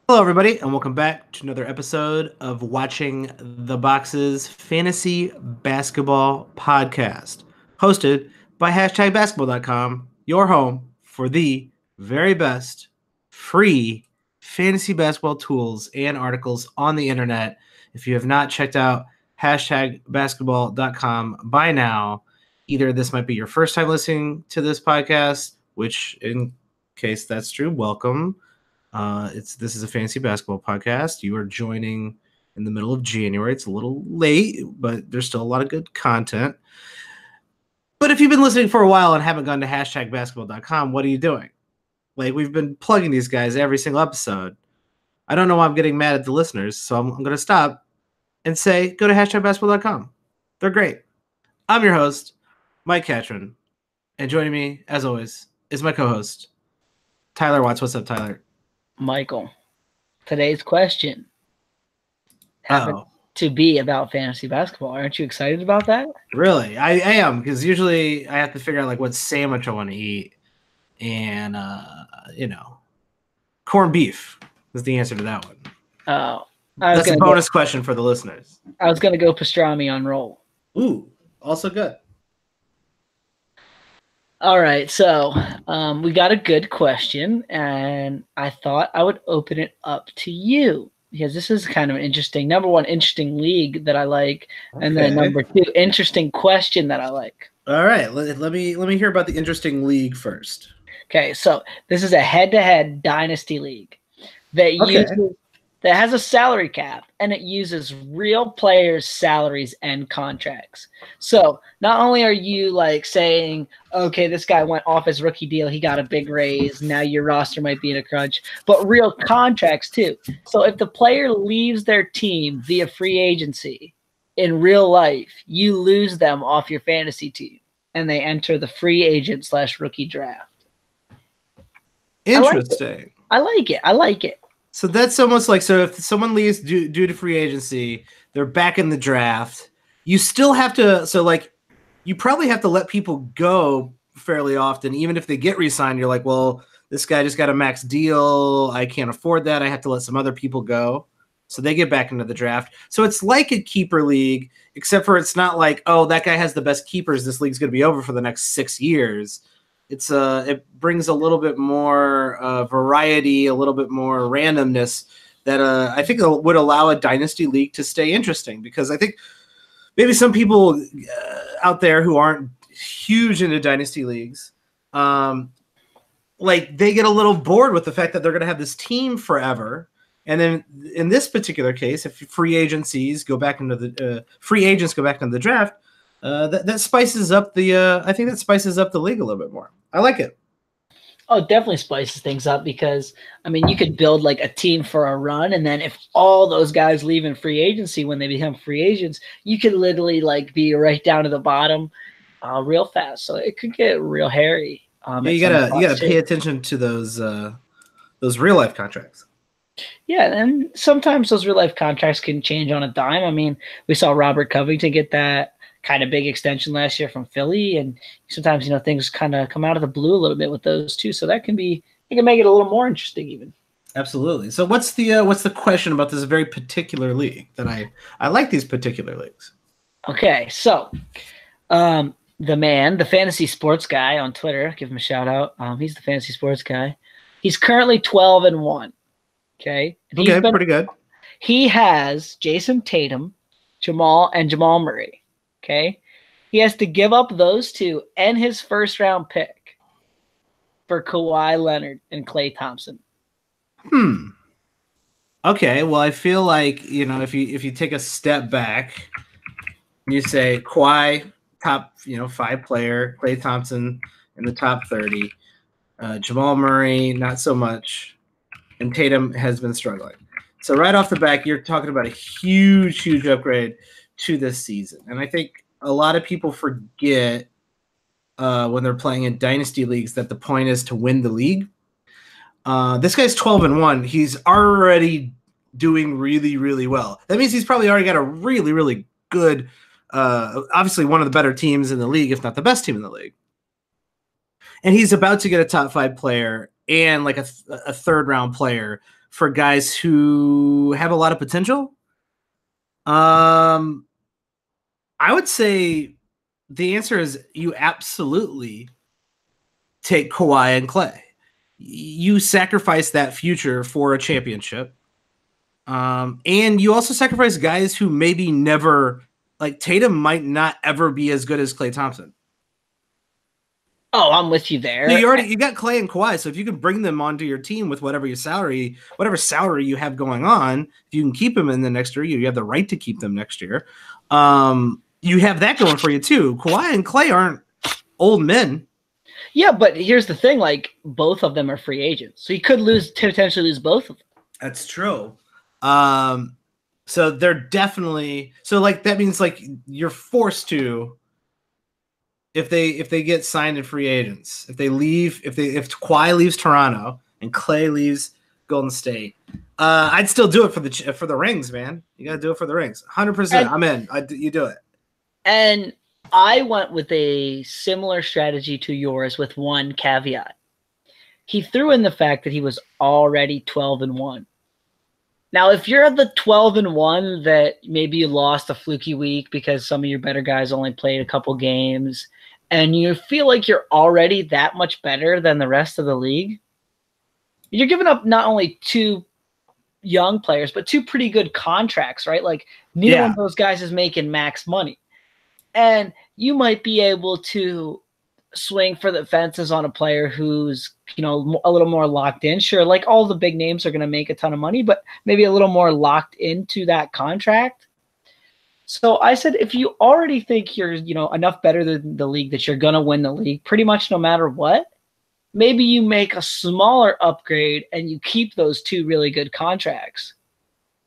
Hello, everybody, and welcome back to another episode of Watching the Boxes Fantasy Basketball Podcast, hosted by #basketball.com, your home for the very best free fantasy basketball tools and articles on the internet. If you have not checked out #basketball.com by now, either this might be your first time listening to this podcast, which, in case that's true, welcome. This is a fantasy basketball podcast. You are joining in the middle of January. It's a little late, but there's still a lot of good content. But if you've been listening for a while and haven't gone to #basketball.com, what are you doing? Like, we've been plugging these guys every single episode. I don't know why I'm getting mad at the listeners, so I'm going to stop and say, go to #basketball.com. They're great. I'm your host, Mike Catron, and joining me, as always, is my co-host, Tyler Watts. What's up, Tyler? Michael, today's question happened to be about fantasy basketball. Aren't you excited about that? Really? I am, because usually I have to figure out like what sandwich I want to eat, and corned beef is the answer to that one. Oh, that's a bonus question for the listeners. I was gonna go pastrami on roll. Ooh, also good. All right, so we got a good question, and I thought I would open it up to you because this is kind of an interesting, number one, interesting league that I like, and then number two, interesting question that I like. All right, let me hear about the interesting league first. Okay, so this is a head-to-head dynasty league that has a salary cap, and it uses real players' salaries and contracts. So not only are you like saying, okay, this guy went off his rookie deal, he got a big raise, now your roster might be in a crunch, but real contracts too. So if the player leaves their team via free agency in real life, you lose them off your fantasy team, and they enter the free agent / rookie draft. Interesting. I like it. So that's almost like, so if someone leaves due to free agency, they're back in the draft. You still have to, so like, you probably have to let people go fairly often, even if they get re-signed. You're like, well, this guy just got a max deal. I can't afford that. I have to let some other people go. So they get back into the draft. So it's like a keeper league, except for it's not like, oh, that guy has the best keepers. This league's going to be over for the next 6 years. It brings a little bit more variety, a little bit more randomness that I think would allow a dynasty league to stay interesting, because I think maybe some people out there who aren't huge into dynasty leagues, like they get a little bored with the fact that they're going to have this team forever. And then in this particular case, if free agents go back into the draft, that spices up the I think that spices up the league a little bit more. I like it. Oh, it definitely spices things up, because I mean, you could build like a team for a run, and then if all those guys leave in free agency when they become free agents, you could literally like be right down to the bottom real fast. So it could get real hairy. Yeah, you gotta pay attention to those real life contracts. Yeah, and sometimes those real life contracts can change on a dime. I mean, we saw Robert Covington get that kind of big extension last year from Philly, and sometimes things kind of come out of the blue a little bit with those too. So it can make it a little more interesting even. Absolutely. So what's the question about this very particular league that I like these particular leagues? Okay, so the fantasy sports guy on Twitter, give him a shout out. He's the fantasy sports guy. He's currently 12-1. Okay. Okay, pretty good. He has Jason Tatum, Jamal Murray. Okay. He has to give up those two and his first round pick for Kawhi Leonard and Klay Thompson. Okay. Well, I feel like, if you take a step back, you say Kawhi, top, 5 player, Klay Thompson in the top 30, Jamal Murray, not so much, and Tatum has been struggling. So right off the back, you're talking about a huge, huge upgrade to this season. And I think a lot of people forget when they're playing in dynasty leagues that the point is to win the league. This guy's 12-1. He's already doing really, really well. That means he's probably already got a really, really good, obviously one of the better teams in the league, if not the best team in the league. And he's about to get a top 5 player and like a third round player for guys who have a lot of potential? I would say the answer is you absolutely take Kawhi and Klay. You sacrifice that future for a championship. And you also sacrifice guys who maybe never, like Tatum might not ever be as good as Klay Thompson. Oh, I'm with you there. So you got Klay and Kawhi. So if you can bring them onto your team with whatever salary you have going on, if you can keep them in the next year, you have the right to keep them next year. You have that going for you too. Kawhi and Klay aren't old men. Yeah, but here's the thing: like both of them are free agents, so you could potentially lose both of them. That's true. So they're definitely like that means like you're forced to. If they get signed in free agents, if Kawhi leaves Toronto and Klay leaves Golden State, I'd still do it for the rings, man. You gotta do it for the rings. 100%. I'm in. You do it. And I went with a similar strategy to yours with one caveat. He threw in the fact that he was already 12-1. Now, if you're the 12-1 that maybe you lost a fluky week because some of your better guys only played a couple games, and you feel like you're already that much better than the rest of the league, you're giving up not only two young players, but two pretty good contracts, right? Like neither one of those guys is making max money. And you might be able to swing for the fences on a player who's, a little more locked in. Sure, like all the big names are going to make a ton of money, but maybe a little more locked into that contract. So I said, if you already think you're, enough better than the league that you're going to win the league pretty much no matter what, maybe you make a smaller upgrade and you keep those two really good contracts.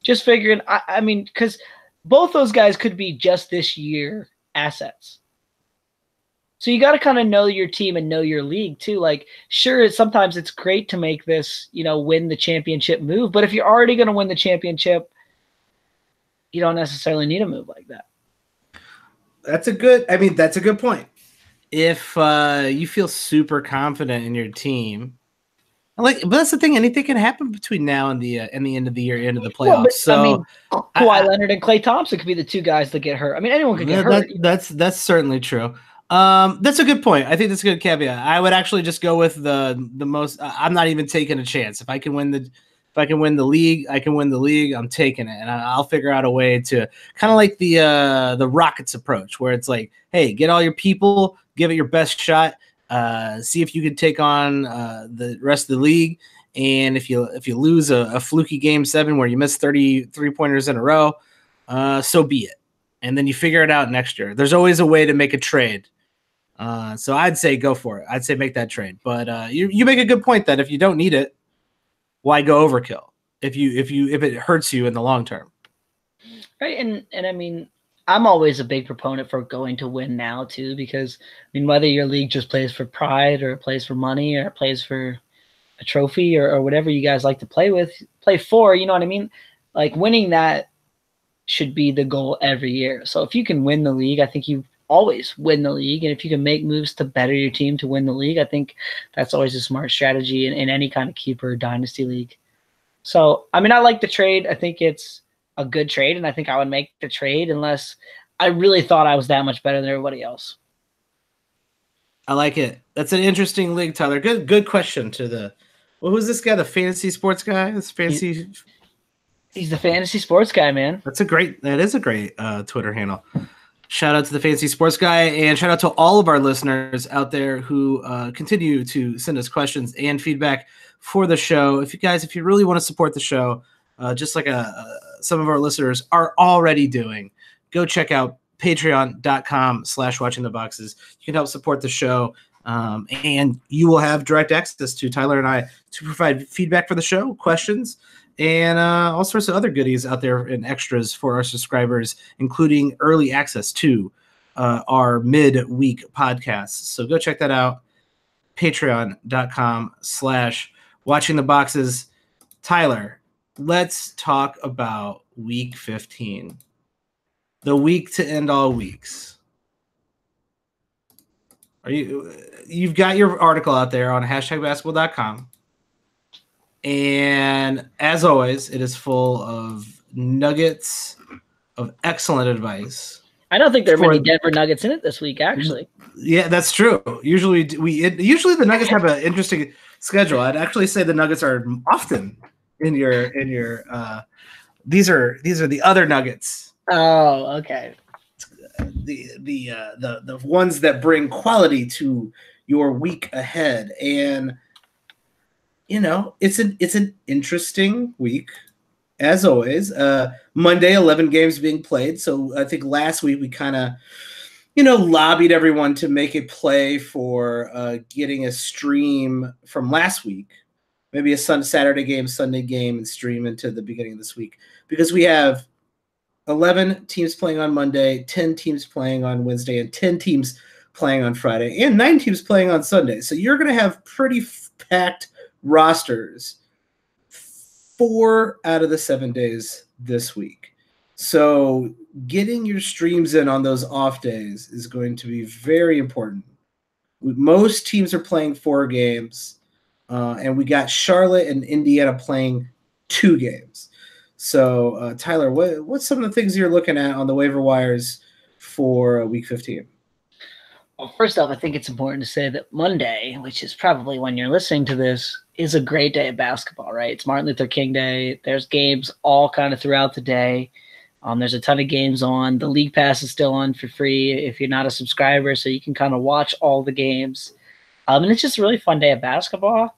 Just figuring, I mean, because both those guys could be just this year assets. So you got to kind of know your team and know your league too. Like, sure, sometimes it's great to make this, win the championship move. But if you're already going to win the championship, you don't necessarily need a move like that. That's a good point. If you feel super confident in your team, but that's the thing. Anything can happen between now and the end of the year, end of the playoffs. Kawhi Leonard and Klay Thompson could be the two guys that get hurt. I mean, anyone could get hurt. That's certainly true. That's a good point. I think that's a good caveat. I would actually just go with the most. I'm not even taking a chance. If I can win the league, I can win the league. I'm taking it, and I'll figure out a way to kind of like the Rockets approach, where it's like, hey, get all your people, give it your best shot. See if you can take on the rest of the league, and if you lose a fluky game 7 where you miss 30 3-pointers in a row, so be it. And then you figure it out next year. There's always a way to make a trade. So I'd say go for it. I'd say make that trade. But you make a good point that if you don't need it, why go overkill? If it hurts you in the long term, right? And I mean, I'm always a big proponent for going to win now too, because I mean, whether your league just plays for pride or it plays for money or it plays for a trophy or whatever you guys like to play for, you know what I mean? Like winning that should be the goal every year. So if you can win the league, I think you always win the league. And if you can make moves to better your team to win the league, I think that's always a smart strategy in any kind of keeper dynasty league. So, I mean, I like the trade. I think it's a good trade, and I think I would make the trade unless I really thought I was that much better than everybody else. I like it. That's an interesting league, Tyler. Good question who's this guy? The fantasy sports guy? He's the fantasy sports guy, man. That is a great Twitter handle. Shout out to the fantasy sports guy, and shout out to all of our listeners out there who continue to send us questions and feedback for the show. If you really want to support the show, just like some of our listeners are already doing, go check out patreon.com/watchingtheboxes. You can help support the show, and you will have direct access to Tyler and I to provide feedback for the show, questions, and all sorts of other goodies out there and extras for our subscribers, including early access to our mid-week podcasts. So go check that out, patreon.com/watchingtheboxes. Tyler, let's talk about week 15, the week to end all weeks. You've got your article out there on #basketball.com. And as always, it is full of nuggets of excellent advice. I don't think there are many Denver Nuggets in it this week, actually. Yeah, that's true. Usually the Nuggets have an interesting schedule. I'd actually say the Nuggets are often in your these are the other Nuggets. Oh, okay. The ones that bring quality to your week ahead. And it's an interesting week, as always. Monday, 11 games being played. So I think last week we kind of, lobbied everyone to make a play for getting a stream from last week, maybe a Saturday game, Sunday game, and stream into the beginning of this week, because we have 11 teams playing on Monday, 10 teams playing on Wednesday, and 10 teams playing on Friday, and 9 teams playing on Sunday. So you're going to have pretty packed rosters 4 out of the 7 days this week. So getting your streams in on those off days is going to be very important. Most teams are playing 4 games, and we got Charlotte and Indiana playing 2 games. So, Tyler, what's some of the things you're looking at on the waiver wires for Week 15? Well, first off, I think it's important to say that Monday, which is probably when you're listening to this, is a great day of basketball, right? It's Martin Luther King Day. There's games all kind of throughout the day. There's a ton of games on. The League Pass is still on for free if you're not a subscriber, so you can kind of watch all the games. And it's just a really fun day of basketball.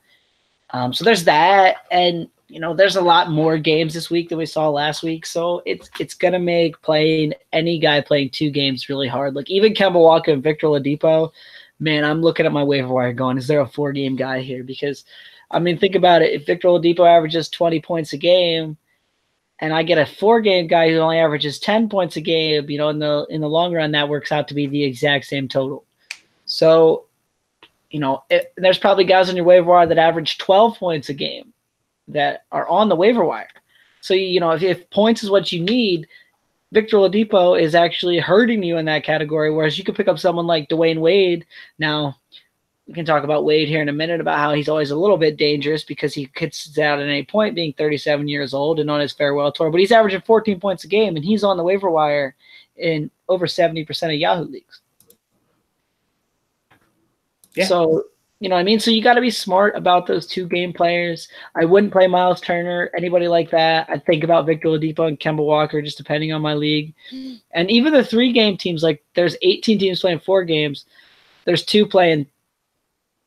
So there's that, and there's a lot more games this week than we saw last week, so it's gonna make playing any guy playing 2 games really hard. Like even Kemba Walker and Victor Oladipo, man, I'm looking at my waiver wire going, is there a 4-game guy here? Because think about it. If Victor Oladipo averages 20 points a game, and I get a 4-game guy who only averages 10 points a game, in the long run, that works out to be the exact same total. So, there's probably guys on your waiver wire that average 12 points a game that are on the waiver wire. So, if points is what you need, Victor Oladipo is actually hurting you in that category, whereas you could pick up someone like Dwayne Wade. Now, we can talk about Wade here in a minute about how he's always a little bit dangerous because he could sit out at any point being 37 years old and on his farewell tour, but he's averaging 14 points a game, and he's on the waiver wire in over 70% of Yahoo leagues. Yeah. So, so you got to be smart about those 2-game players. I wouldn't play Miles Turner, anybody like that. I'd think about Victor Oladipo and Kemba Walker, just depending on my league. And even the 3-game teams, like there's 18 teams playing 4 games. There's 2 playing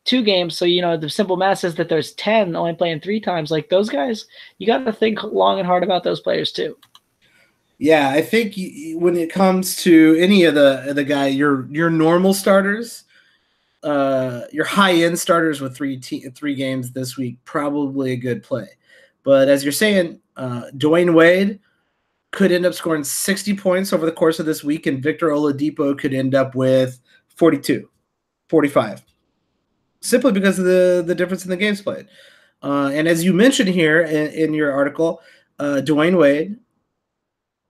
2 games. So, the simple math says that there's 10 only playing 3 times. Like those guys, you got to think long and hard about those players too. Yeah, I think when it comes to any of the guy, your normal starters, your high-end starters with 3 games this week, probably a good play. But as you're saying, Dwayne Wade could end up scoring 60 points over the course of this week, and Victor Oladipo could end up with 42, 45, simply because of the difference in the games played. And as you mentioned here in your article, Dwayne Wade,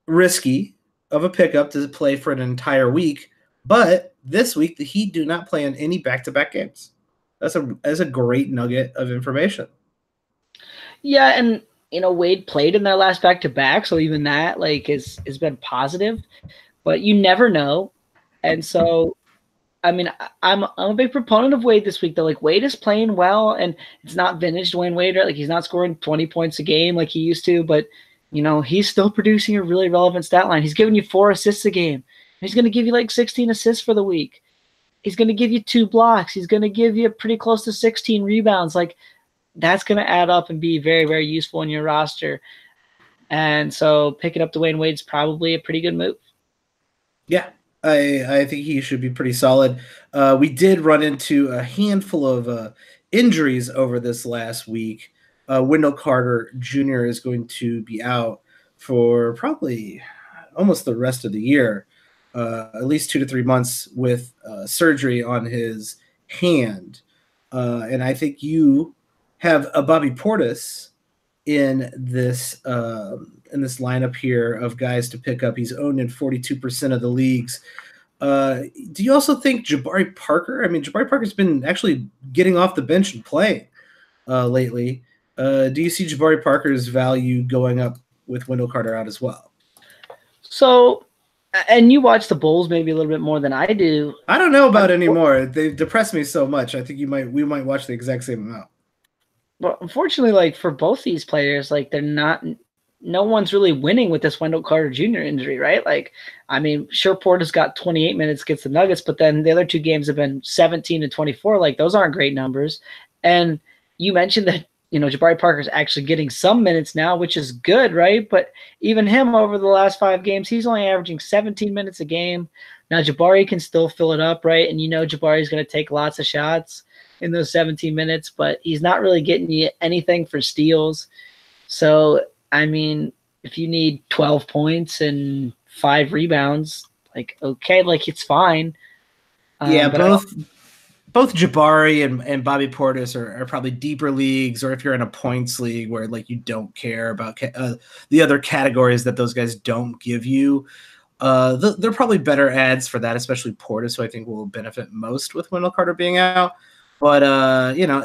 risky of a pickup to play for an entire week, but this week the Heat do not play in any back-to-back games. That's a great nugget of information. Yeah, and Wade played in their last back-to-back, so even that has been positive, but you never know. And so I'm a big proponent of Wade this week though. Like Wade is playing well, and it's not vintage Dwayne Wade, right? Like he's not scoring 20 points a game like he used to, but he's still producing a really relevant stat line. He's giving you 4 assists a game. He's going to give you 16 assists for the week. He's going to give you 2 blocks. He's going to give you pretty close to 16 rebounds. That's going to add up and be very, very useful in your roster. And so picking up Dwayne Wade's probably a pretty good move. Yeah, I think he should be pretty solid. We did run into a handful of injuries over this last week. Wendell Carter Jr. is going to be out for probably almost the rest of the year, at least 2 to 3 months with surgery on his hand. And I think you have a Bobby Portis in this lineup here of guys to pick up. He's owned in 42% of the leagues. Do you also think Jabari Parker? Jabari Parker's been actually getting off the bench and playing lately. Do you see Jabari Parker's value going up with Wendell Carter out as well? So, and you watch the Bulls maybe a little bit more than I do. I don't know about anymore. They've depressed me so much. I think we might watch the exact same amount. But unfortunately, like for both these players, like they're not. No one's really winning with this Wendell Carter Jr. injury, right? Like, I mean, sure, Porter's got 28 minutes against the Nuggets, but then the other two games have been 17 and 24. Like, those aren't great numbers. And you mentioned that, Jabari Parker's actually getting some minutes now, which is good, right? But even him over the last 5 games, he's only averaging 17 minutes a game. Now, Jabari can still fill it up, right? And Jabari's going to take lots of shots in those 17 minutes, but he's not really getting you anything for steals. So, I mean, if you need 12 points and 5 rebounds, like, okay, like it's fine. Yeah, both Jabari and Bobby Portis are probably deeper leagues, or if you're in a points league where like you don't care about the other categories that those guys don't give you, they're probably better ads for that, especially Portis, who I think will benefit most with Wendell Carter being out. But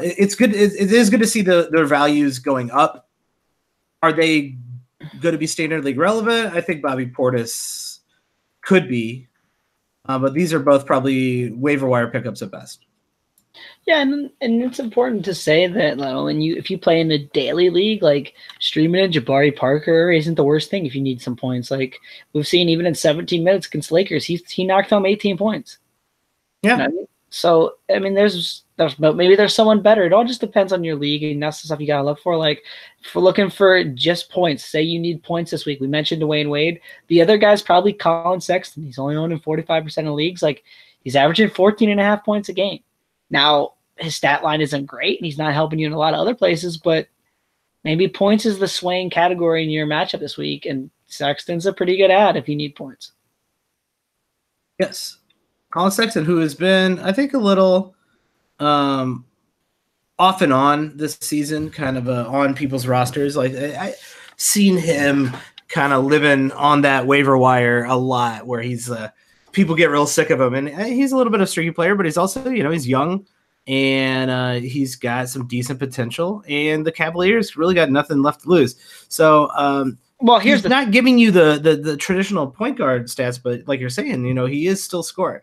it's good. It is good to see their values going up. Are they going to be standard league relevant? I think Bobby Portis could be, but these are both probably waiver wire pickups at best. Yeah, and it's important to say that if you play in a daily league, like streaming in Jabari Parker isn't the worst thing if you need some points. Like we've seen even in 17 minutes against Lakers, he knocked home 18 points. Yeah. You know what I mean? So I mean, maybe there's someone better. It all just depends on your league, and that's the stuff you gotta look for. Like, if we're looking for just points, say you need points this week. We mentioned Dwayne Wade. The other guy's probably Colin Sexton. He's only owned in 45% of leagues. Like, he's averaging 14.5 points a game. Now, his stat line isn't great, and he's not helping you in a lot of other places, but maybe points is the swaying category in your matchup this week, and Sexton's a pretty good ad if you need points. Yes. Colin Sexton, who has been, I think, a little off and on this season, kind of on people's rosters. Like I've seen him kind of living on that waiver wire a lot, where he's people get real sick of him, and he's a little bit of a streaky player, but he's also he's young and he's got some decent potential, and the Cavaliers really got nothing left to lose. So well, he's not giving you the traditional point guard stats, but like you're saying, he is still scoring.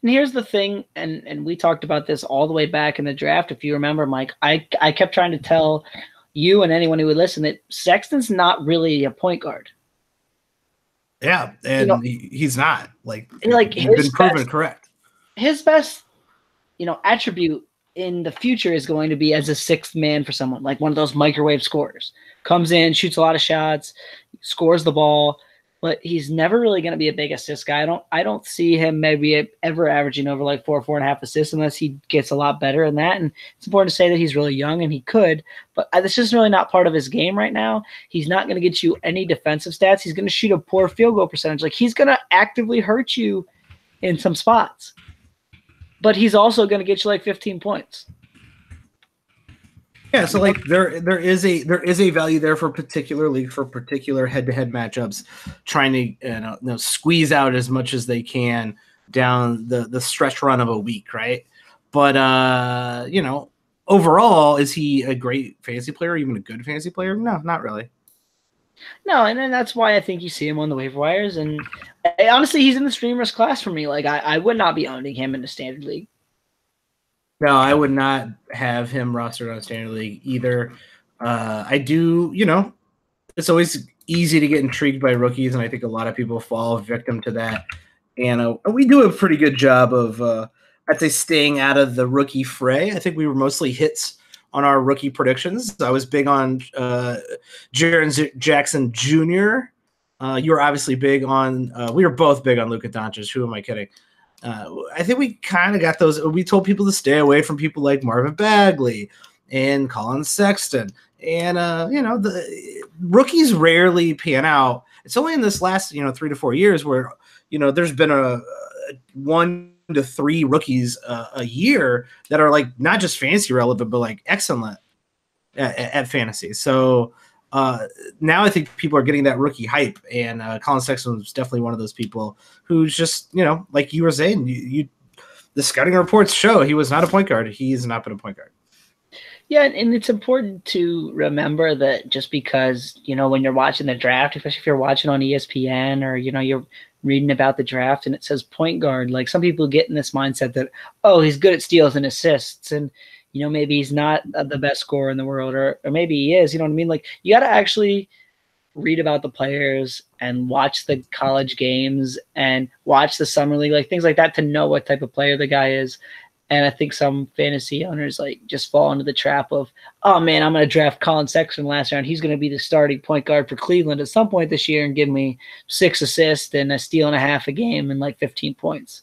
And here's the thing, and we talked about this all the way back in the draft. If you remember, Mike, I kept trying to tell you and anyone who would listen that Sexton's not really a point guard. Yeah, and he's not. Like he's been proven correct. His best, attribute in the future is going to be as a sixth man for someone, like one of those microwave scorers. Comes in, shoots a lot of shots, scores the ball. But he's never really going to be a big assist guy. I don't see him maybe ever averaging over like 4.5 assists unless he gets a lot better in that. And it's important to say that he's really young and he could, but that's just really not part of his game right now. He's not going to get you any defensive stats. He's going to shoot a poor field goal percentage. Like he's going to actively hurt you in some spots, but he's also going to get you like 15 points. Yeah, so like there is a value there for a particular league, for particular head-to-head matchups, trying to squeeze out as much as they can down the stretch run of a week, right? But overall, is he a great fantasy player, or even a good fantasy player? No, not really. No, and then that's why I think you see him on the waiver wires. And honestly, he's in the streamers class for me. Like I would not be owning him in the standard league. No, I would not have him rostered on Standard League either. I do, it's always easy to get intrigued by rookies, and I think a lot of people fall victim to that. And we do a pretty good job of, I'd say, staying out of the rookie fray. I think we were mostly hits on our rookie predictions. I was big on Jaren Jackson Jr. You were obviously big on we were both big on Luka Doncic. Who am I kidding? I think we kind of got those. We told people to stay away from people like Marvin Bagley and Colin Sexton. And, the rookies rarely pan out. It's only in this last, 3 to 4 years where, there's been a 1 to 3 rookies a year that are like not just fantasy relevant, but like excellent at fantasy. So now I think people are getting that rookie hype, and Colin Sexton was definitely one of those people who's just, like you were saying, the scouting reports show he was not a point guard. He's not been a point guard. Yeah, and it's important to remember that just because, when you're watching the draft, especially if you're watching on ESPN or, you're reading about the draft and it says point guard, like some people get in this mindset that, oh, he's good at steals and assists. And, maybe he's not the best scorer in the world or maybe he is, you know what I mean? Like you got to actually read about the players and watch the college games and watch the summer league, like things like that to know what type of player the guy is. And I think some fantasy owners like just fall into the trap of, oh man, I'm going to draft Colin Sexton last round. He's going to be the starting point guard for Cleveland at some point this year and give me 6 assists and a steal and a half a game and like 15 points.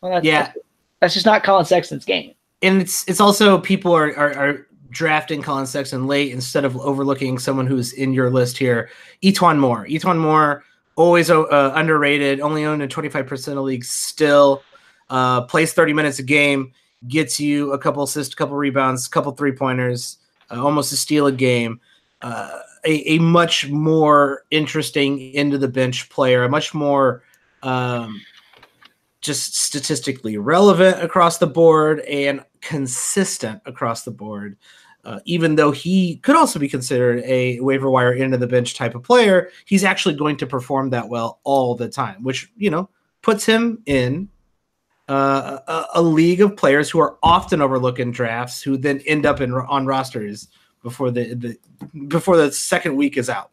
Well, that's just not Colin Sexton's game. And it's also people are drafting Colin Sexton late instead of overlooking someone who's in your list here. Etuan Moore. Etuan Moore, always underrated, only owned in 25% of leagues still. Plays 30 minutes a game, gets you a couple assists, a couple rebounds, a couple three-pointers, almost a steal a game. A much more interesting into-the-bench player, a much more just statistically relevant across the board and consistent across the board. Even though he could also be considered a waiver wire into-the-bench type of player, he's actually going to perform that well all the time, which, puts him in a league of players who are often overlooked in drafts, who then end up on rosters before the second week is out.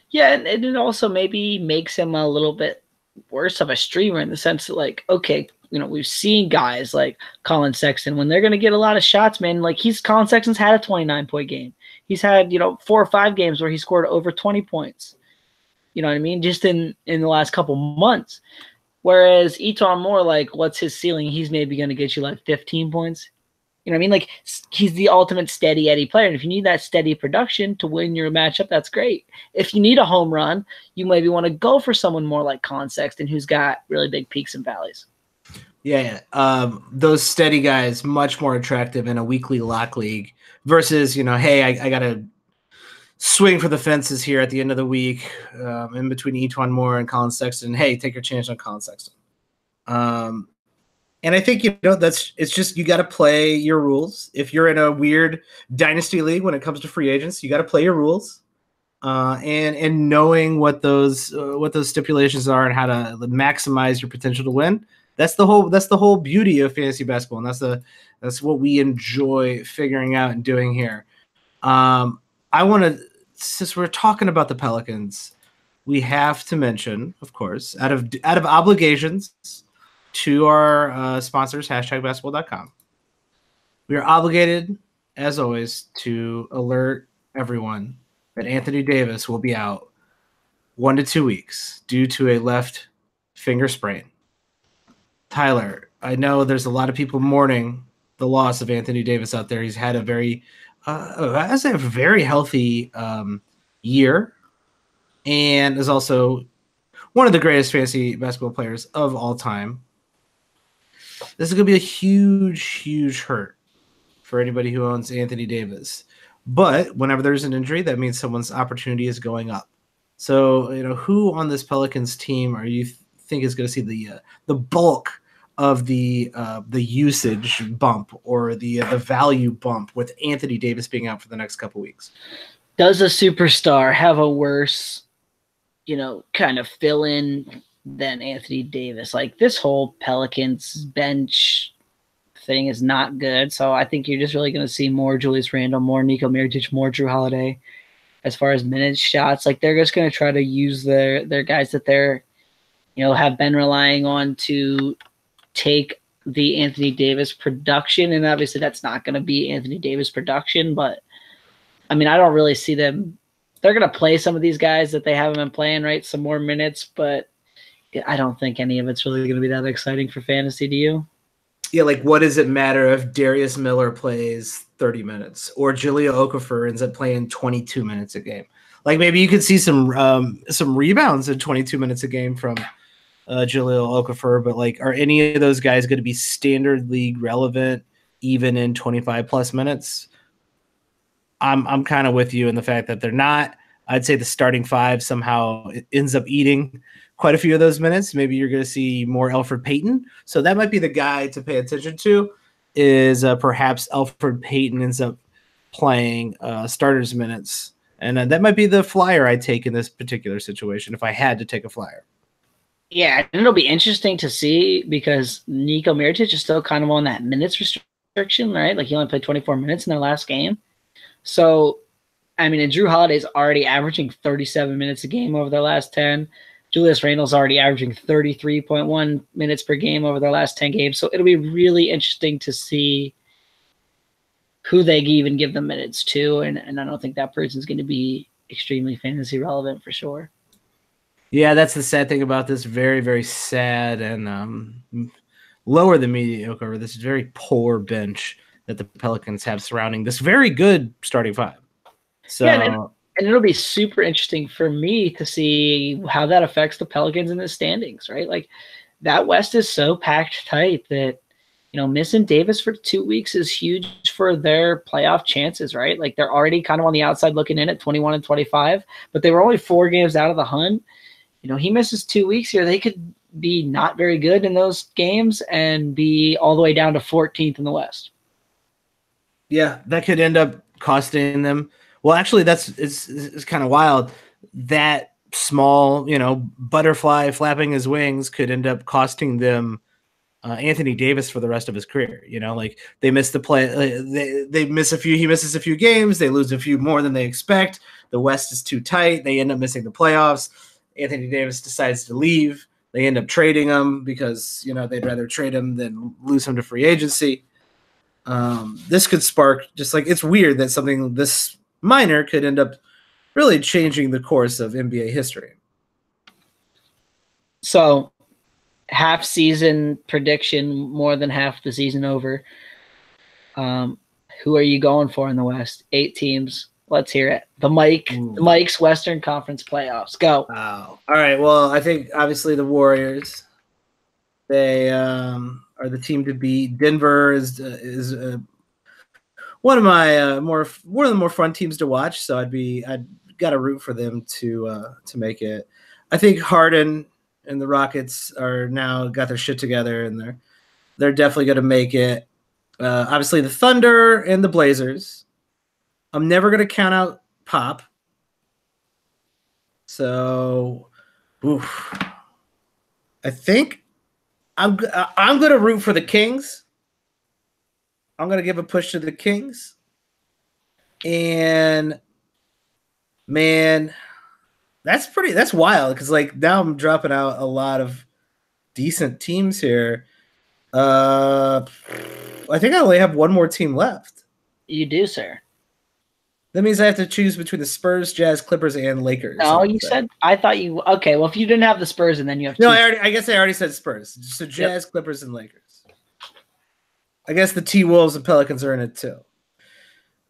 Yeah, and it also maybe makes him a little bit worse of a streamer in the sense that, like, okay, we've seen guys like Colin Sexton when they're going to get a lot of shots, man. Like Colin Sexton's had a 29-point game. He's had 4 or 5 games where he scored over 20 points. You know what I mean? Just in the last couple months. Whereas Etuan Moore, like, what's his ceiling? He's maybe going to get you like 15 points. You know what I mean? Like, he's the ultimate steady Eddie player. And if you need that steady production to win your matchup, that's great. If you need a home run, you maybe want to go for someone more like Colin Sexton, who's got really big peaks and valleys. Yeah. Those steady guys, much more attractive in a weekly lock league versus, hey, I got to swing for the fences here at the end of the week, in between Etuan Moore and Colin Sexton. Hey, take your chance on Colin Sexton. And I think, it's just, you got to play your rules. If you're in a weird dynasty league, when it comes to free agents, you got to play your rules, and knowing what those stipulations are and how to maximize your potential to win. That's the whole beauty of fantasy basketball. And that's what we enjoy figuring out and doing here. I want to, since we're talking about the Pelicans, we have to mention, of course, out of obligations to our sponsors, #basketball.com, we are obligated, as always, to alert everyone that Anthony Davis will be out 1 to 2 weeks due to a left finger sprain. Tyler, I know there's a lot of people mourning the loss of Anthony Davis out there. He's had a very healthy year, and is also one of the greatest fantasy basketball players of all time. This is going to be a huge, huge hurt for anybody who owns Anthony Davis. But whenever there's an injury, that means someone's opportunity is going up. So, who on this Pelicans team are you think is going to see the bulk of the usage bump or the value bump with Anthony Davis being out for the next couple weeks? Does a superstar have a worse, kind of fill in than Anthony Davis? Like, this whole Pelicans bench thing is not good. So I think you're just really going to see more Julius Randle, more Nico Mirotic, more Drew Holiday as far as minutes, shots. Like, they're just going to try to use their guys that they're, have been relying on to take the Anthony Davis production. And obviously that's not going to be Anthony Davis production, but I mean, I don't really see them. They're going to play some of these guys that they haven't been playing, right? Some more minutes, but I don't think any of it's really going to be that exciting for fantasy. Do you? Yeah, like, what does it matter if Darius Miller plays 30 minutes or Jahlil Okafor ends up playing 22 minutes a game? Like, maybe you could see some rebounds in 22 minutes a game from Jahlil Okafor, but like, are any of those guys going to be standard league relevant even in 25 plus minutes? I'm kind of with you in the fact that they're not. I'd say the starting five somehow ends up eating quite a few of those minutes. Maybe you're going to see more Elfrid Payton. So that might be the guy to pay attention to. is perhaps Alfred Payton ends up playing starters minutes. And that might be the flyer I take in this particular situation if I had to take a flyer. Yeah, and it'll be interesting to see because Nico Mirotic is still kind of on that minutes restriction, right? Like he only played 24 minutes in their last game. So, I mean, and Drew Holiday's already averaging 37 minutes a game over their last 10. Julius Randle's already averaging 33.1 minutes per game over their last 10 games. So it'll be really interesting to see who they even give the minutes to. And I don't think that person's going to be extremely fantasy relevant for sure. Yeah, that's the sad thing about this very, very sad and lower than mediocre, this very poor bench that the Pelicans have surrounding this very good starting five. So, yeah, and it'll be super interesting for me to see how that affects the Pelicans in the standings, right? Like that West is so packed tight that, you know, missing Davis for 2 weeks is huge for their playoff chances, right? Like they're already kind of on the outside looking in at 21 and 25, but they were only 4 games out of the hunt. You know, he misses 2 weeks here. They could be not very good in those games and be all the way down to 14th in the West. Yeah, that could end up costing them. Well, actually, it's kind of wild. That small, you know, butterfly flapping his wings could end up costing them Anthony Davis for the rest of his career. You know, like they miss the play, they miss a few. He misses a few games. They lose a few more than they expect. The West is too tight. They end up missing the playoffs. Anthony Davis decides to leave. They end up trading him because, you know, they'd rather trade him than lose him to free agency. This could spark just like it's weird that something this minor could end up really changing the course of NBA history. So, half season prediction, more than half the season over. Who are you going for in the West? 8 teams. Let's hear it. The Mike's Western Conference playoffs. Go. Wow. All right. Well, I think obviously the Warriors. They are the team to beat. Denver is one of the more fun teams to watch. So I'd got to root for them to make it. I think Harden and the Rockets are now got their shit together and they're definitely going to make it. Obviously the Thunder and the Blazers. I'm never going to count out Pop. So, I think I'm going to root for the Kings. I'm going to give a push to the Kings. And, man, that's wild because, like, now I'm dropping out a lot of decent teams here. I think I only have one more team left. You do, sir. That means I have to choose between the Spurs, Jazz, Clippers, and Lakers. No, you said I thought you okay. Well, if you didn't have the Spurs, and then you have no, I guess I already said Spurs. So Jazz, yep. Clippers, and Lakers. I guess the T-Wolves and Pelicans are in it too.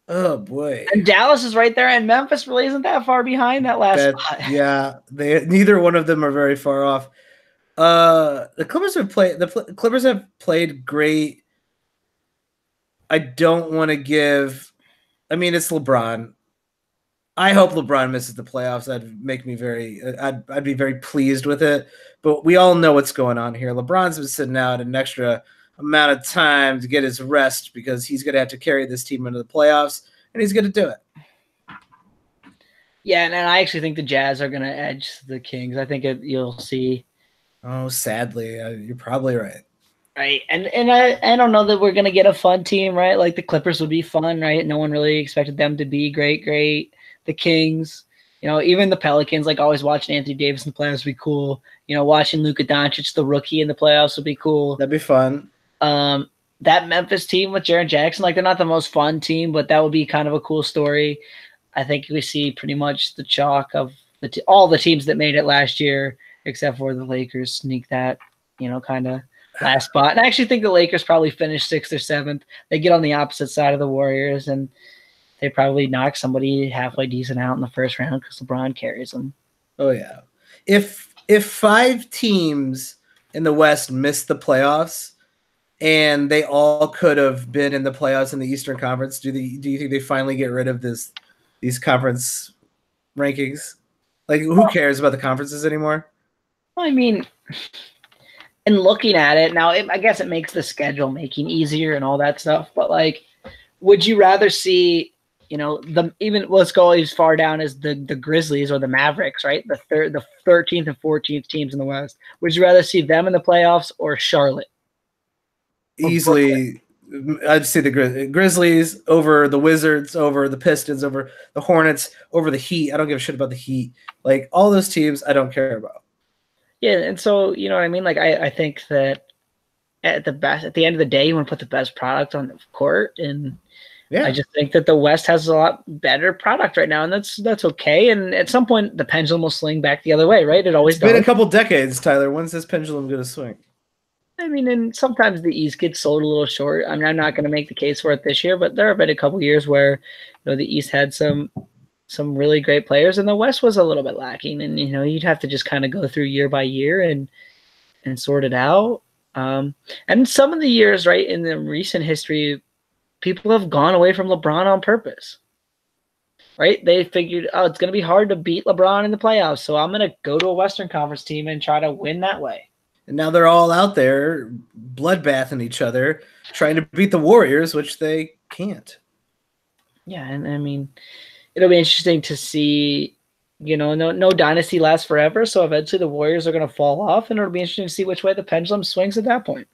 Oh boy! And Dallas is right there, and Memphis really isn't that far behind that last spot. Yeah, neither one of them are very far off. The Clippers have played great. I don't want to give. I mean, it's LeBron. I hope LeBron misses the playoffs. That'd make me I'd be very pleased with it. But we all know what's going on here. LeBron's been sitting out an extra amount of time to get his rest because he's going to have to carry this team into the playoffs, and he's going to do it. Yeah, and I actually think the Jazz are going to edge the Kings. I think you'll see. Oh, sadly, you're probably right. Right, and I don't know that we're gonna get a fun team, right? Like the Clippers would be fun, right? No one really expected them to be great. The Kings, you know, even the Pelicans, like always watching Anthony Davis in the playoffs would be cool. You know, watching Luka Doncic, the rookie in the playoffs would be cool. That'd be fun. That Memphis team with Jaren Jackson, like they're not the most fun team, but that would be kind of a cool story. I think we see pretty much the chalk of all the teams that made it last year, except for the Lakers sneak that, you know, kind of last spot. And I actually think the Lakers probably finish 6th or 7th. They get on the opposite side of the Warriors, and they probably knock somebody halfway decent out in the first round because LeBron carries them. Oh, yeah. If 5 teams in the West missed the playoffs and they all could have been in the playoffs in the Eastern Conference, do you think they finally get rid of these conference rankings? Like, who cares about the conferences anymore? I mean – and looking at it now, I guess it makes the schedule making easier and all that stuff. But like, would you rather see, let's go as far down as the Grizzlies or the Mavericks, right? The 13th and 14th teams in the West. Would you rather see them in the playoffs or Charlotte? Easily, I'd say the Grizzlies over the Wizards, over the Pistons, over the Hornets, over the Heat. I don't give a shit about the Heat. Like, all those teams, I don't care about. Yeah, and so, you know what I mean? Like, I think that at the end of the day, you want to put the best product on the court, and I just think that the West has a lot better product right now, and that's okay. And at some point, the pendulum will swing back the other way, right? It always does. It's been a couple decades, Tyler. When's this pendulum going to swing? I mean, and sometimes the East gets sold a little short. I mean, I'm not going to make the case for it this year, but there have been a couple years where the East had some really great players, and the West was a little bit lacking. And you'd have to just kind of go through year by year and sort it out. And some of the years, right, in the recent history, people have gone away from LeBron on purpose. Right? They figured, it's going to be hard to beat LeBron in the playoffs, so I'm going to go to a Western Conference team and try to win that way. And now they're all out there bloodbathing each other, trying to beat the Warriors, which they can't. Yeah, and I mean, it'll be interesting to see, no dynasty lasts forever, so eventually the Warriors are going to fall off, and it'll be interesting to see which way the pendulum swings at that point.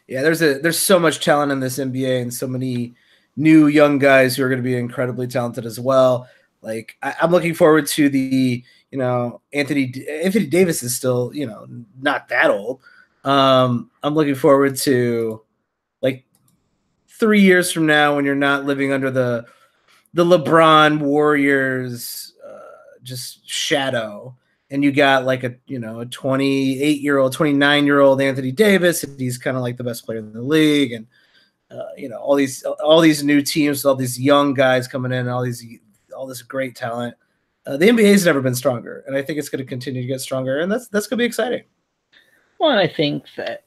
Yeah, there's so much talent in this NBA and so many new young guys who are going to be incredibly talented as well. Like, I'm looking forward to the Anthony Davis is still, not that old. I'm looking forward to, like, 3 years from now when you're not living under the LeBron Warriors just shadow, and you got like a 28-year-old, 29-year-old Anthony Davis, and he's kind of like the best player in the league, and all these new teams, all these young guys coming in, all this great talent. The NBA has never been stronger, and I think it's going to continue to get stronger, and that's going to be exciting. Well, and I think that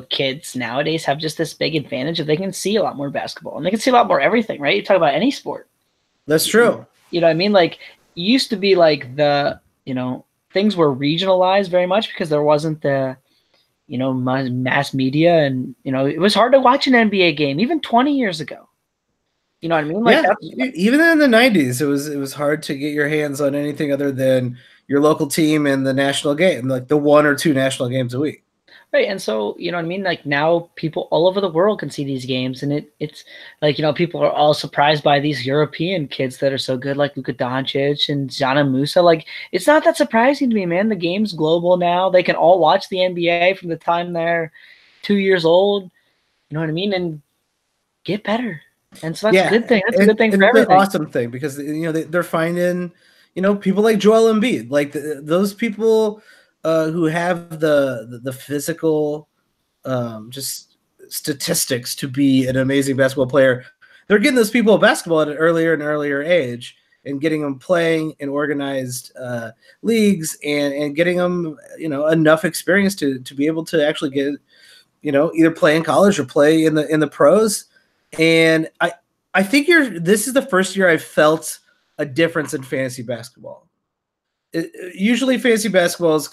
kids nowadays have just this big advantage that they can see a lot more basketball, and they can see a lot more everything, right? You talk about any sport. That's true. You know what I mean? Like, it used to be like things were regionalized very much because there wasn't the mass media, and it was hard to watch an NBA game even 20 years ago. You know what I mean? Like, yeah, even in the 90s, it was hard to get your hands on anything other than your local team and the national game, like the 1 or 2 national games a week. Right, and so, you know what I mean? Like, now people all over the world can see these games, and it's like, people are all surprised by these European kids that are so good, like Luka Doncic and Gianna Musa. Like, it's not that surprising to me, man. The game's global now. They can all watch the NBA from the time they're 2 years old. You know what I mean? And get better. And so that's a good thing. That's a good thing for everything. It's an awesome thing because they're finding people like Joel Embiid, like those people who have the physical just statistics to be an amazing basketball player. They're getting those people basketball at an earlier and earlier age and getting them playing in organized leagues and getting them enough experience to be able to actually get either play in college or play in the pros. And I think this is the first year I've felt a difference in fantasy basketball. Usually fantasy basketball is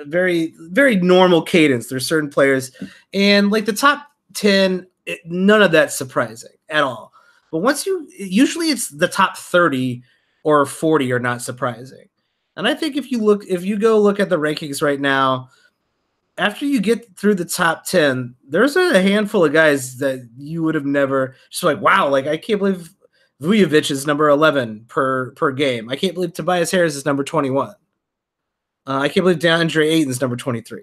very, very normal cadence. There's certain players, and like the top 10, none of that's surprising at all. But usually it's the top 30 or 40 are not surprising. And I think if you go look at the rankings right now, after you get through the top 10, there's a handful of guys that you would have never just like, wow, like I can't believe Vujovic is number 11 per game. I can't believe Tobias Harris is number 21. I can't believe DeAndre Ayton's number 23.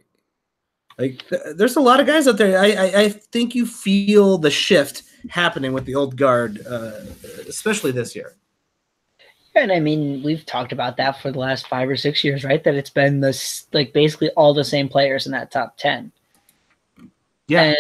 Like, there's a lot of guys out there. I think you feel the shift happening with the old guard, especially this year. And I mean, we've talked about that for the last 5 or 6 years, right? That it's been basically all the same players in that top 10. Yeah. And,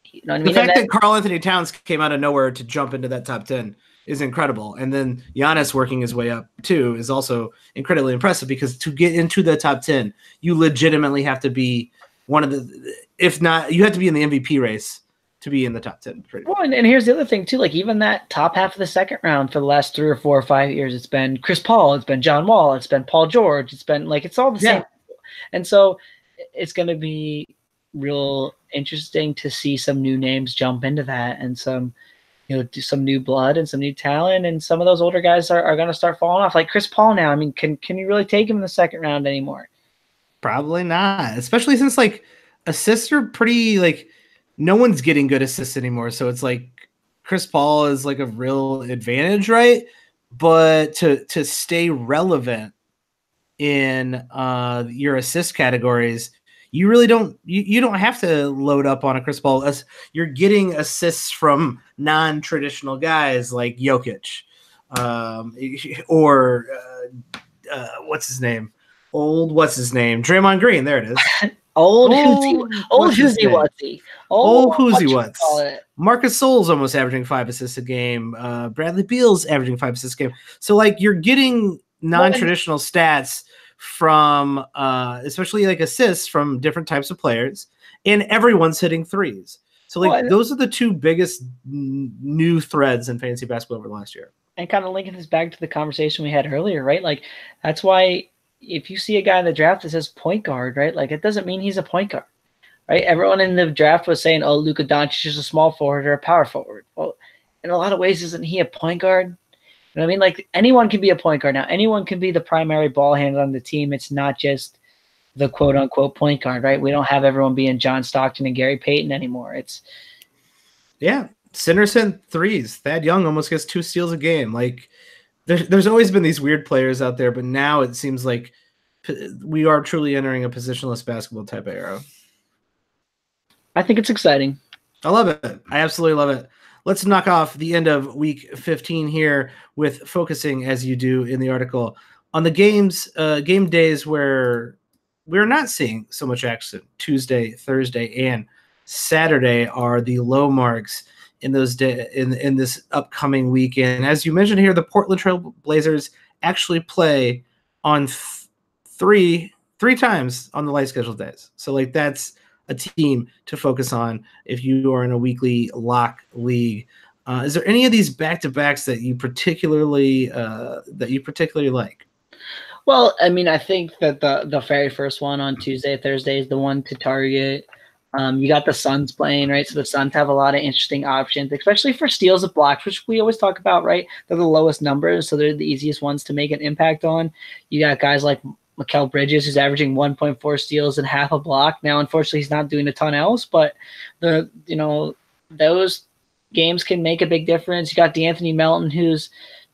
you know what I mean? The fact that Karl Anthony Towns came out of nowhere to jump into that top 10 is incredible. And then Giannis working his way up too is also incredibly impressive because to get into the top 10, you legitimately have to be one of the, if not, you have to be in the MVP race to be in the top 10. Well, and here's the other thing too, like even that top half of the second round for the last 3 or 4 or 5 years, it's been Chris Paul, it's been John Wall, it's been Paul George, it's been like, it's all the same. And so it's going to be, real interesting to see some new names jump into that, and some some new blood and some new talent, and some of those older guys are going to start falling off. Like Chris Paul now. I mean, can you really take him in the second round anymore? Probably not, especially since like assists are pretty like no one's getting good assists anymore. So it's like Chris Paul is like a real advantage, right? But to stay relevant in your assist categories, you really don't you don't have to load up on a Chris Paul. You're getting assists from non-traditional guys like Jokic, or what's his name? What's his name? Draymond Green. There it is. Old Whoosy Wutsy. Old Whoosy Wutz. Marcus Sol's almost averaging 5 assists a game. Bradley Beal's averaging 5 assists a game. So like you're getting non-traditional stats from especially like assists from different types of players, and everyone's hitting threes. So like those are the two biggest new threads in fantasy basketball over the last year. And kind of linking this back to the conversation we had earlier, right? Like that's why if you see a guy in the draft that says point guard, right? Like it doesn't mean he's a point guard, right? Everyone in the draft was saying, "Oh, Luka Doncic is a small forward or a power forward." Well, in a lot of ways, isn't he a point guard? You know what I mean? Like anyone can be a point guard now. Anyone can be the primary ball handler on the team. It's not just the quote unquote point guard, right? We don't have everyone being John Stockton and Gary Payton anymore. It's centers and threes. Thad Young almost gets 2 steals a game. Like there's always been these weird players out there, but now it seems like we are truly entering a positionless basketball type of era. I think it's exciting. I love it. I absolutely love it. Let's knock off the end of week 15 here with focusing, as you do in the article, on the game days where we're not seeing so much action. Tuesday, Thursday, and Saturday are the low marks in those in this upcoming weekend. As you mentioned here, the Portland Trail Blazers actually play on three times on the light scheduled days. So like that's a team to focus on if you are in a weekly lock league. Is there any of these back-to-backs that you particularly like? Well, I mean, I think that the very first one on Tuesday, Thursday is the one to target. You got the Suns playing, right? So the Suns have a lot of interesting options, especially for steals of blocks, which we always talk about, right? They're the lowest numbers, so they're the easiest ones to make an impact on. You got guys like Mikal Bridges, who's averaging 1.4 steals and half a block. Now, unfortunately, he's not doing a ton else, but those games can make a big difference. You got DeAnthony Melton, who's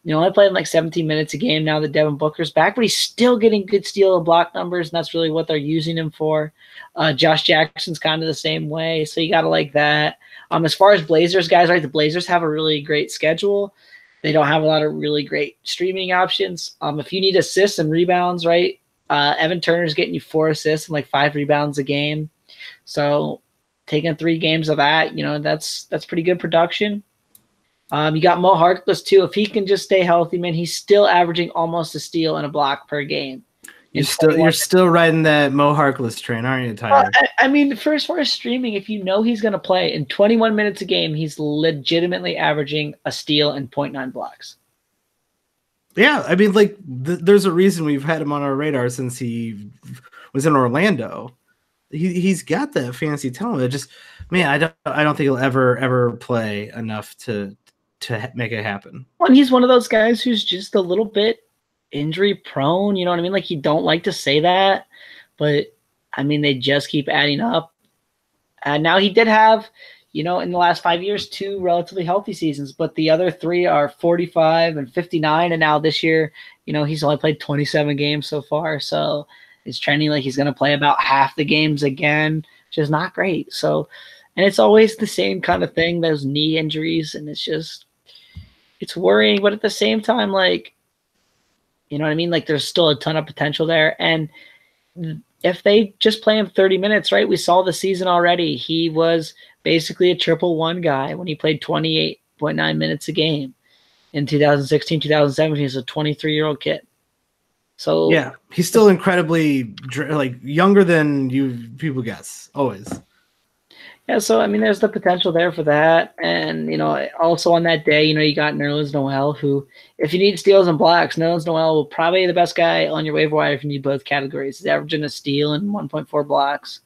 only playing like 17 minutes a game now that Devin Booker's back, but he's still getting good steal and block numbers, and that's really what they're using him for. Josh Jackson's kind of the same way, so you got to like that. As far as Blazers guys, right, the Blazers have a really great schedule. They don't have a lot of really great streaming options. If you need assists and rebounds, right, Evan Turner's getting you 4 assists and like 5 rebounds a game. So taking 3 games of that, that's pretty good production. You got Mo Harkless too. If he can just stay healthy, man, he's still averaging almost a steal and a block per game. You're still riding that Mo Harkless train, aren't you, Tyler? I mean, as far as streaming, if you know he's going to play in 21 minutes a game, he's legitimately averaging a steal and 0.9 blocks. Yeah, I mean, like, there's a reason we've had him on our radar since he was in Orlando. He's got that fantasy talent. It just, man, I don't think he'll ever play enough to make it happen. Well, and he's one of those guys who's just a little bit injury prone. You know what I mean? Like, you don't like to say that, but I mean, they just keep adding up. And now he did have, in the last 5 years, 2 relatively healthy seasons, but the other 3 are 45 and 59. And now this year, he's only played 27 games so far. So it's trending like he's going to play about half the games again, which is not great. So, and it's always the same kind of thing, those knee injuries. And it's worrying, but at the same time, like, you know what I mean? Like, there's still a ton of potential there. And if they just play him 30 minutes, right? We saw the season already. He was basically a 1-1 guy when he played 28.9 minutes a game in 2016, 2017. He's a 23-year-old kid. So yeah, he's still incredibly like younger than people guess. Always. Yeah, so I mean, there's the potential there for that, and also on that day, you got Nerlens Noel, who, if you need steals and blocks, Nerlens Noel will probably be the best guy on your waiver wire if you need both categories. He's averaging a steal and 1.4 blocks.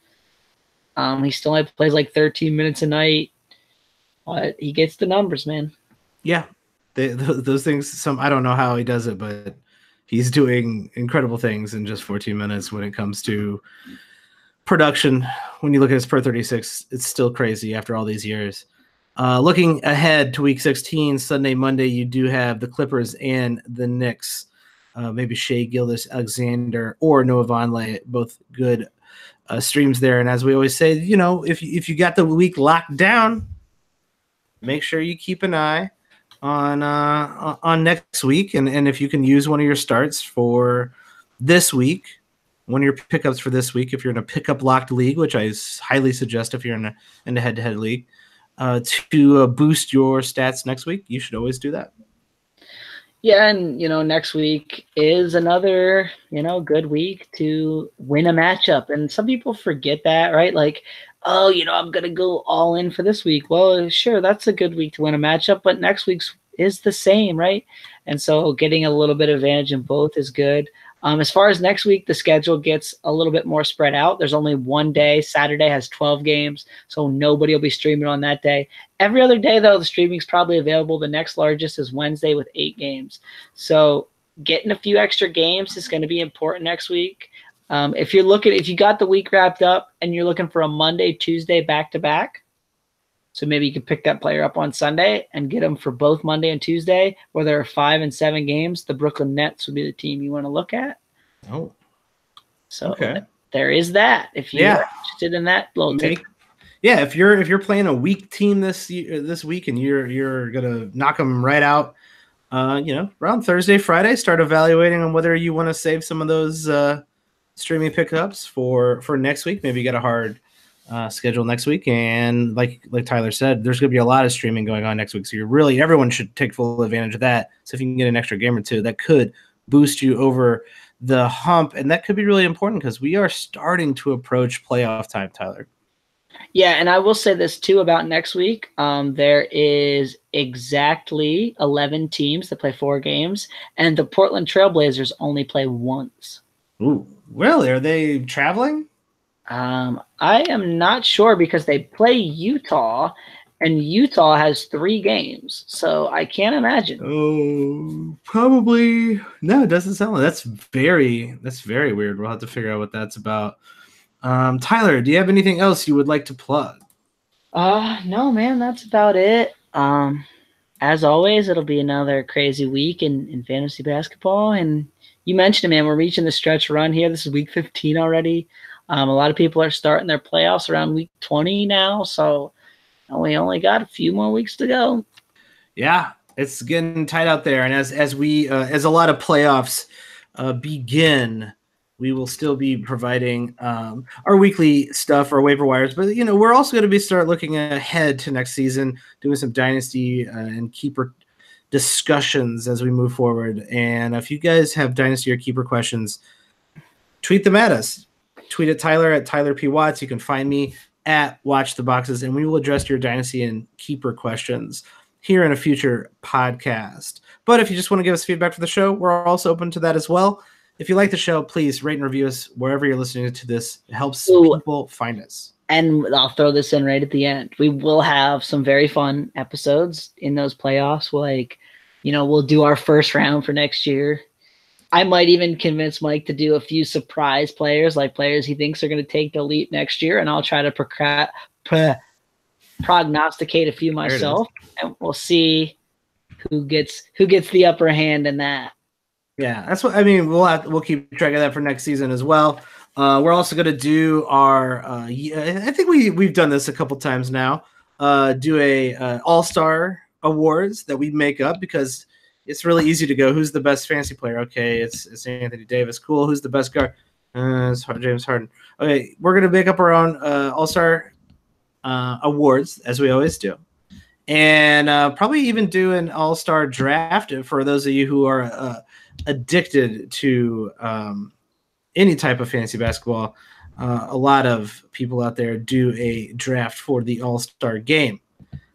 He still only plays like 13 minutes a night, but he gets the numbers, man. Yeah, those things. I don't know how he does it, but he's doing incredible things in just 14 minutes when it comes to production. When you look at his per 36, it's still crazy after all these years. Looking ahead to week 16, Sunday, Monday, you do have the Clippers and the Knicks. Maybe Shea Gilgeous-Alexander or Noah Vonleh, both good streams there. And as we always say, if you got the week locked down, make sure you keep an eye on next week. And if you can use one of your starts for this week, one of your pickups for this week, if you're in a pickup locked league, which I highly suggest if you're in a head-to-head league, to boost your stats next week, you should always do that. Yeah, and next week is another good week to win a matchup, and some people forget that, right? Like, oh, I'm gonna go all in for this week. Well, sure, that's a good week to win a matchup, but next week's is the same, right? And so getting a little bit of advantage in both is good. As far as next week, the schedule gets a little bit more spread out. There's only one day. Saturday has 12 games, so nobody will be streaming on that day. Every other day, though, the streaming is probably available. The next largest is Wednesday with 8 games. So getting a few extra games is going to be important next week. If you got the week wrapped up and you're looking for a Monday, Tuesday back-to-back, so maybe you can pick that player up on Sunday and get them for both Monday and Tuesday, where there are 5 and 7 games. The Brooklyn Nets would be the team you want to look at. Oh, so okay. There is that. If you're interested in that little tip. Yeah, if you're playing a weak team this week and you're gonna knock them right out, around Thursday, Friday, start evaluating on whether you want to save some of those streaming pickups for next week. Maybe you got a hard schedule next week, and like Tyler said, there's going to be a lot of streaming going on next week, so everyone should take full advantage of that. So if you can get an extra game or two, that could boost you over the hump, and that could be really important because we are starting to approach playoff time, Tyler. Yeah, and I will say this too about next week. There is exactly 11 teams that play 4 games, and the Portland Trailblazers only play once. Ooh, really? Are they traveling? I am not sure because they play Utah, and Utah has 3 games, so I can't imagine. Oh, probably no. It doesn't sound like that's very weird. We'll have to figure out what that's about. Tyler, do you have anything else you would like to plug? No, man, that's about it. As always, it'll be another crazy week in fantasy basketball, and you mentioned it, man. We're reaching the stretch run here. This is week 15 already. A lot of people are starting their playoffs around week 20 now, so we only got a few more weeks to go. Yeah, it's getting tight out there, and as a lot of playoffs begin, we will still be providing our weekly stuff, our waiver wires, but we're also going to start looking ahead to next season, doing some dynasty and keeper discussions as we move forward. And if you guys have dynasty or keeper questions, tweet them at us. Tweet at Tyler at Tyler P. Watts. You can find me at Watch the Boxes, and we will address your dynasty and keeper questions here in a future podcast. But if you just want to give us feedback for the show, we're also open to that as well. If you like the show, please rate and review us wherever you're listening to this. It helps people find us. And I'll throw this in right at the end. We will have some very fun episodes in those playoffs. We'll do our first round for next year. I might even convince Mike to do a few surprise players, like players he thinks are going to take the leap next year, and I'll try to prognosticate a few myself, and we'll see who gets the upper hand in that. Yeah, that's what I mean. We'll keep track of that for next season as well. We're also going to do our. I think we've done this a couple times now. Do a All-Star awards that we make up because it's really easy to go, who's the best fantasy player? Okay, it's Anthony Davis. Cool. Who's the best guard? It's James Harden. Okay, we're going to make up our own All-Star awards, as we always do. And probably even do an All-Star draft for those of you who are addicted to any type of fantasy basketball. A lot of people out there do a draft for the All-Star game.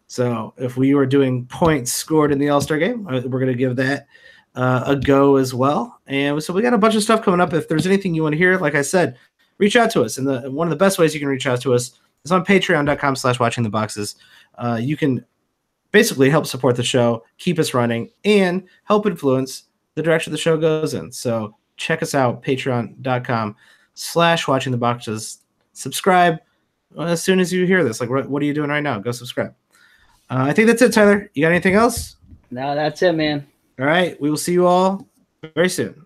So if we were doing points scored in the All-Star game, we're going to give that a go as well. And so we got a bunch of stuff coming up. If there's anything you want to hear, like I said, reach out to us. And one of the best ways you can reach out to us is on patreon.com/watchingtheboxes. You can basically help support the show, keep us running, and help influence the direction the show goes in. So check us out, patreon.com/watchingtheboxes. Subscribe as soon as you hear this. Like, what are you doing right now? Go subscribe. I think that's it, Tyler. You got anything else? No, that's it, man. All right. We will see you all very soon.